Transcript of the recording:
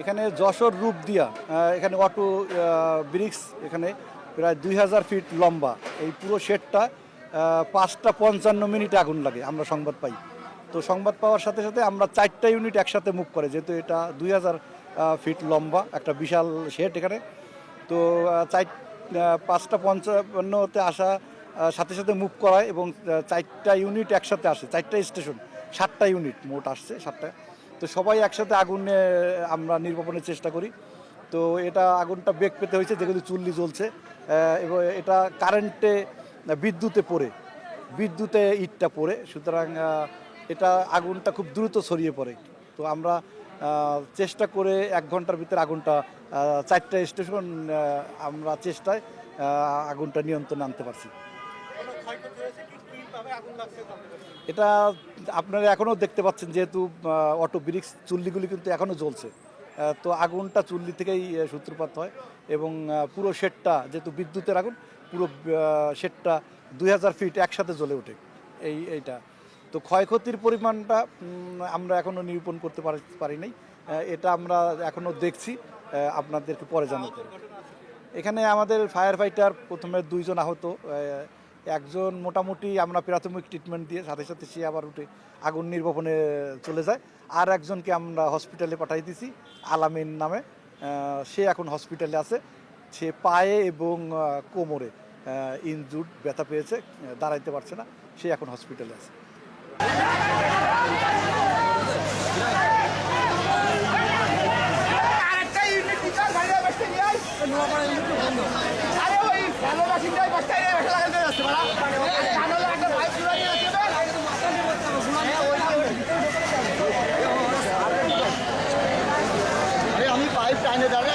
এখানে যশোর রূপদিয়া এখানে auto bricks এখানে প্রায় 2000 ফিট লম্বা এই পুরো শেডটা 5টা 55 মিনিটে আগুন লাগে আমরা সংবাদ পাই। তো সংবাদ পাওয়ার সাথে সাথে আমরা 4টা ইউনিট একসাথে মুভ করে, যেহেতু এটা 2000 ফিট লম্বা একটা বিশাল শেড এখানে। তো 5টা 55তে আসা সাথে সাথে মুভ করায় এবং 4টা ইউনিট একসাথে আসে, 4টা স্টেশন 7টা ইউনিট মোট আসছে 7টা। তো সবাই একসাথে আগুনে আমরা নির্বাপনের চেষ্টা করি। তো এটা আগুনটা বেগ পেতে হয়েছে যেগুলো চুল্লি জ্বলছে এবং এটা কারেন্টে বিদ্যুতে ইটটা পড়ে, সুতরাং এটা আগুনটা খুব দ্রুত ছড়িয়ে পড়ে। তো আমরা চেষ্টা করে 1 ঘন্টার ভিতরে আগুনটা 4টা স্টেশন আমরা চেষ্টায় আগুনটা নিয়ন্ত্রণে আনতে পারছি। এটা আপনারা এখনও দেখতে পাচ্ছেন, যেহেতু অটো ব্রিক্স চুল্লিগুলি কিন্তু এখনও জ্বলছে। তো আগুনটা চুল্লি থেকেই সূত্রপাত হয় এবং পুরো শেডটা যেহেতু বিদ্যুতের আগুন, পুরো শেডটা 2000 ফিট একসাথে জ্বলে ওঠে এইটা। তো ক্ষয়ক্ষতির পরিমাণটা আমরা এখনও নিরূপণ করতে পারি নাই, এটা আমরা এখনও দেখছি, আপনাদেরকে পরে জানাতে। এখানে আমাদের ফায়ার ফাইটার প্রথমে 2 জন আহত, একজন মোটামুটি আমরা প্রাথমিক ট্রিটমেন্ট দিয়ে সাথে সাথে সে আবার উঠে আগুন নির্বাপনে চলে যায়। আর একজনকে আমরা হসপিটালে পাঠিয়ে দিয়েছি আলামিন নামে, সে এখন হসপিটালে আছে। সে পায়ে এবং কোমরে ইনজুর্ড, ব্যথা পেয়েছে, দাঁড়াইতে পারছে না, সে এখন হসপিটালে আছে। আমি পাইপ টাইনে দাঁড়াই।